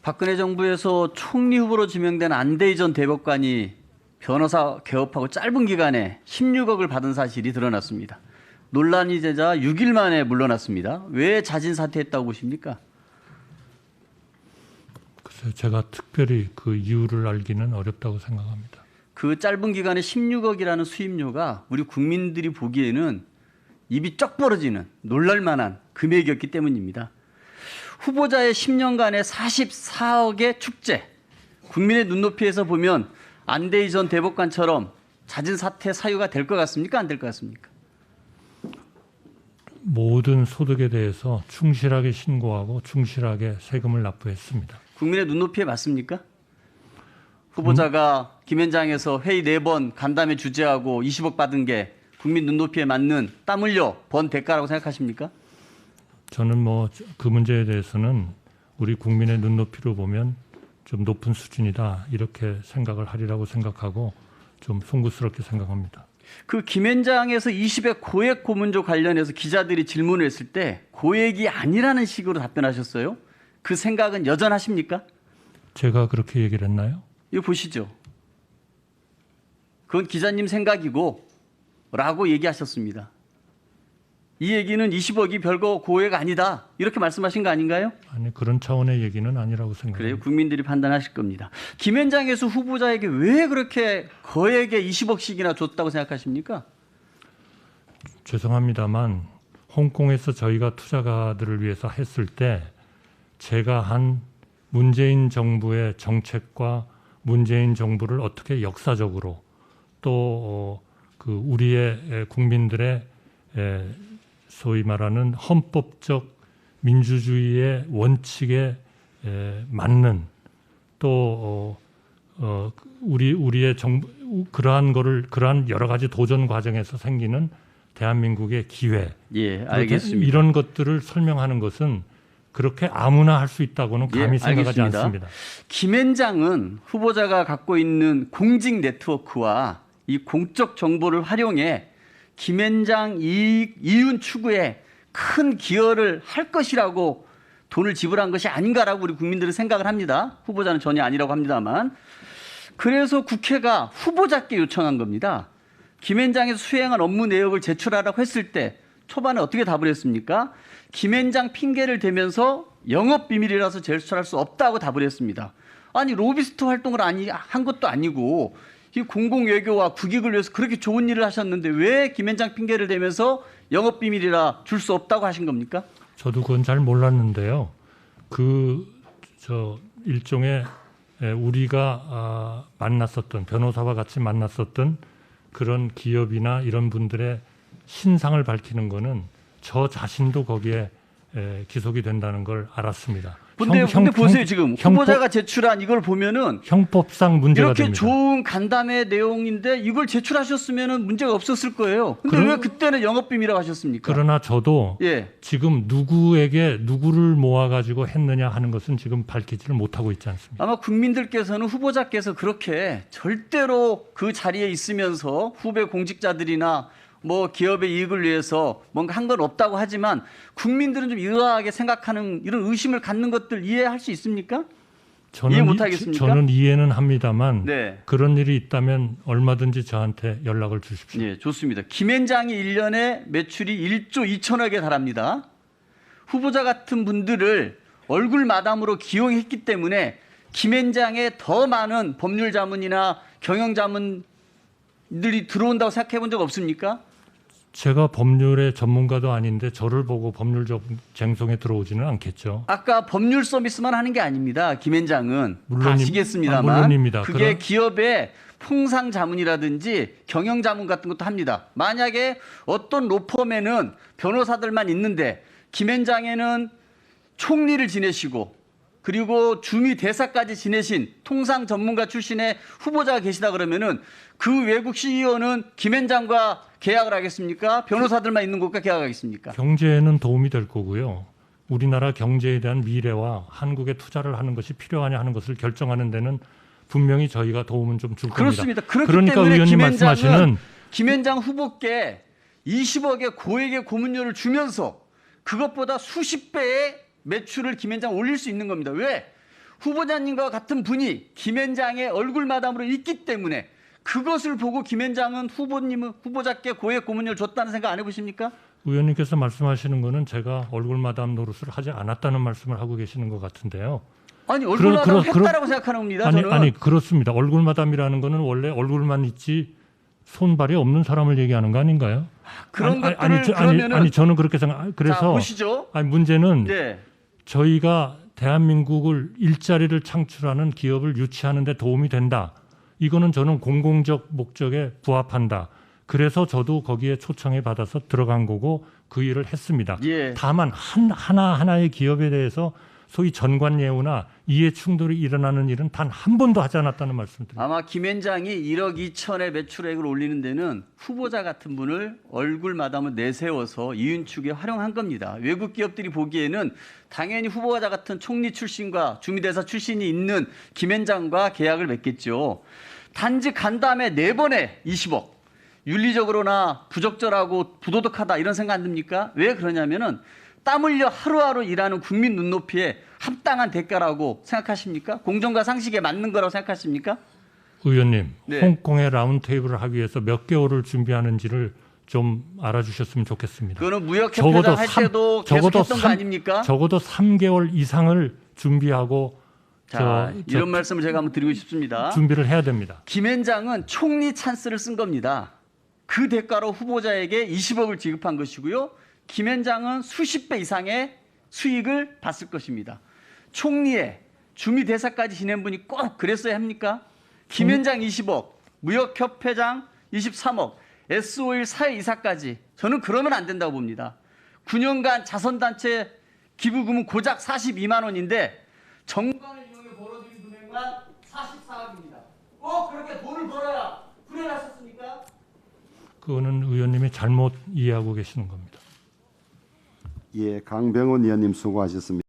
박근혜 정부에서 총리 후보로 지명된 안대희 전 대법관이 변호사 개업하고 짧은 기간에 16억을 받은 사실이 드러났습니다. 논란이 되자 6일 만에 물러났습니다. 왜 자진 사퇴했다고 보십니까? 글쎄요, 제가 특별히 그 이유를 알기는 어렵다고 생각합니다. 그 짧은 기간에 16억이라는 수임료가 우리 국민들이 보기에는 입이 쩍 벌어지는 놀랄만한 금액이었기 때문입니다. 후보자의 10년간의 44억의 축제, 국민의 눈높이에서 보면 안대희 전 대법관처럼 자진 사퇴 사유가 될 것 같습니까? 안 될 것 같습니까? 모든 소득에 대해서 충실하게 신고하고 충실하게 세금을 납부했습니다. 국민의 눈높이에 맞습니까? 후보자가 김현장에서 회의 4번 간담회 주재하고 20억 받은 게 국민 눈높이에 맞는 땀 흘려 번 대가라고 생각하십니까? 저는 뭐 그 문제에 대해서는 우리 국민의 눈높이로 보면 좀 높은 수준이다 이렇게 생각을 하리라고 생각하고 좀 송구스럽게 생각합니다. 그 김현장에서 20억 고액 고문조 관련해서 기자들이 질문을 했을 때 고액이 아니라는 식으로 답변하셨어요. 그 생각은 여전하십니까? 제가 그렇게 얘기를 했나요? 이거 보시죠. 그건 기자님 생각이고 라고 얘기하셨습니다. 이 얘기는 20억이 별거 고액 아니다 이렇게 말씀하신 거 아닌가요? 아니 그런 차원의 얘기는 아니라고 생각합니다. 그래요. 국민들이 판단하실 겁니다. 김현장에서 후보자에게 왜 그렇게 거액의 20억씩이나 줬다고 생각하십니까? 죄송합니다만 홍콩에서 저희가 투자가들을 위해서 했을 때 제가 한 문재인 정부의 정책과 문재인 정부를 어떻게 역사적으로 또 그 우리의 국민들의 소위 말하는 헌법적 민주주의의 원칙에 맞는 또 우리의 정부 그러한 여러 가지 도전 과정에서 생기는 대한민국의 기회, 예, 알겠습니다. 이런 것들을 설명하는 것은 그렇게 아무나 할 수 있다고는 감히 생각하지 알겠습니다. 않습니다. 김현장은 후보자가 갖고 있는 공직 네트워크와 이 공적 정보를 활용해 김현장 이윤 추구에 큰 기여를 할 것이라고 돈을 지불한 것이 아닌가라고 우리 국민들은 생각을 합니다. 후보자는 전혀 아니라고 합니다만. 그래서 국회가 후보자께 요청한 겁니다. 김현장에서 수행한 업무 내역을 제출하라고 했을 때 초반에 어떻게 답을 했습니까? 김현장 핑계를 대면서 영업비밀이라서 제출할 수 없다고 답을 했습니다. 아니 로비스트 활동을 한 것도 아니고 이 공공외교와 국익을 위해서 그렇게 좋은 일을 하셨는데 왜 김현장 핑계를 대면서 영업비밀이라 줄 수 없다고 하신 겁니까? 저도 그건 잘 몰랐는데요. 일종의 우리가 만났었던 변호사와 같이 만났었던 그런 기업이나 이런 분들의 신상을 밝히는 거는 저 자신도 거기에 기속이 된다는 걸 알았습니다. 근데 보세요 지금 후보자가 제출한 이걸 보면은 형법상 문제가 이렇게 됩니다. 좋은 간담회 내용인데 이걸 제출하셨으면은 문제가 없었을 거예요. 근데 왜 그때는 영업비밀이라고 하셨습니까? 그러나 저도 지금 누구를 모아가지고 했느냐 하는 것은 지금 밝히지를 못하고 있지 않습니까? 아마 국민들께서는 후보자께서 그렇게 절대로 그 자리에 있으면서 후배 공직자들이나 뭐 기업의 이익을 위해서 뭔가 한 건 없다고 하지만 국민들은 좀 의아하게 생각하는 이런 의심을 갖는 것들 이해할 수 있습니까? 이해 못하겠습니까? 저는 이해는 합니다만 네. 그런 일이 있다면 얼마든지 저한테 연락을 주십시오. 네, 좋습니다. 김현장이 1년에 매출이 1조 2천억에 달합니다. 후보자 같은 분들을 얼굴 마담으로 기용했기 때문에 김현장에 더 많은 법률 자문이나 경영 자문들이 들어온다고 생각해 본 적 없습니까? 제가 법률의 전문가도 아닌데 저를 보고 법률적 쟁송에 들어오지는 않겠죠. 아까 법률 서비스만 하는 게 아닙니다. 김현장은 다 아시겠습니다만 물론입니다. 그게 기업의 통상 자문이라든지 경영 자문 같은 것도 합니다. 만약에 어떤 로펌에는 변호사들만 있는데 김현장에는 총리를 지내시고 그리고 주미 대사까지 지내신 통상 전문가 출신의 후보자가 계시다 그러면은 그 외국 CEO는 김현장과 계약을 하겠습니까? 변호사들만 있는 곳과 계약하겠습니까? 경제에는 도움이 될 거고요. 우리나라 경제에 대한 미래와 한국에 투자를 하는 것이 필요하냐 하는 것을 결정하는 데는 분명히 저희가 도움은 좀 줄 겁니다. 그렇습니다. 그렇기 그러니까 때문에 의원님 말씀하시는 김현장 후보께 20억의 고액의 고문료를 주면서 그것보다 수십 배의 매출을 김현장 올릴 수 있는 겁니다. 왜? 후보자님과 같은 분이 김앤장의 얼굴마담으로 있기 때문에 그것을 보고 김앤장은 후보자께 고액 고문료를 줬다는 생각 안 해보십니까? 의원님께서 말씀하시는 거는 제가 얼굴마담 노릇을 하지 않았다는 말씀을 하고 계시는 것 같은데요. 아니 얼굴마담을 했다라고 생각하는 겁니다. 저는. 아니 그렇습니다. 얼굴마담이라는 거는 원래 얼굴만 있지 손발이 없는 사람을 얘기하는 거 아닌가요? 그런 것들을 그러면은 아니 저는 그렇게 생각. 그래서 자, 보시죠. 아니 문제는 네. 저희가 대한민국을 일자리를 창출하는 기업을 유치하는 데 도움이 된다. 이거는 저는 공공적 목적에 부합한다. 그래서 저도 거기에 초청을 받아서 들어간 거고 그 일을 했습니다. 예. 다만 하나하나의 기업에 대해서 소위 전관예우나 이해 충돌이 일어나는 일은 단 한 번도 하지 않았다는 말씀드립니다. 아마 김앤장이 1억 2천의 매출액을 올리는 데는 후보자 같은 분을 얼굴마담을 내세워서 이윤축에 활용한 겁니다. 외국 기업들이 보기에는 당연히 후보자 같은 총리 출신과 주미대사 출신이 있는 김앤장과 계약을 맺겠죠. 단지 간 다음에 4번에 20억. 윤리적으로나 부적절하고 부도덕하다 이런 생각 안 듭니까? 왜 그러냐면은 땀 흘려 하루하루 일하는 국민 눈높이에 합당한 대가라고 생각하십니까? 공정과 상식에 맞는 거라고 생각하십니까? 의원님, 네. 홍콩의 라운드 테이블을 하기 위해서 몇 개월을 준비하는지를 좀 알아주셨으면 좋겠습니다. 그거는 무역협회장 할 때도 계속 했던 거 아닙니까? 적어도 3개월 이상을 준비하고 자, 이런 말씀을 제가 한번 드리고 싶습니다. 준비를 해야 됩니다. 김앤장은 총리 찬스를 쓴 겁니다. 그 대가로 후보자에게 20억을 지급한 것이고요. 김앤장은 수십 배 이상의 수익을 봤을 것입니다. 총리에 주미대사까지 지낸 분이 꼭 그랬어야 합니까? 김앤장 20억, 무역협회장 23억, S5일 사회이사까지 저는 그러면 안 된다고 봅니다. 9년간 자선단체 기부금은 고작 42만 원인데 정관을 이용해 벌어들인 금액만 44억입니다. 꼭 그렇게 돈을 벌어야 불행하셨습니까? 그거는 의원님이 잘못 이해하고 계시는 겁니다. 예, 강병원 의원님 수고하셨습니다.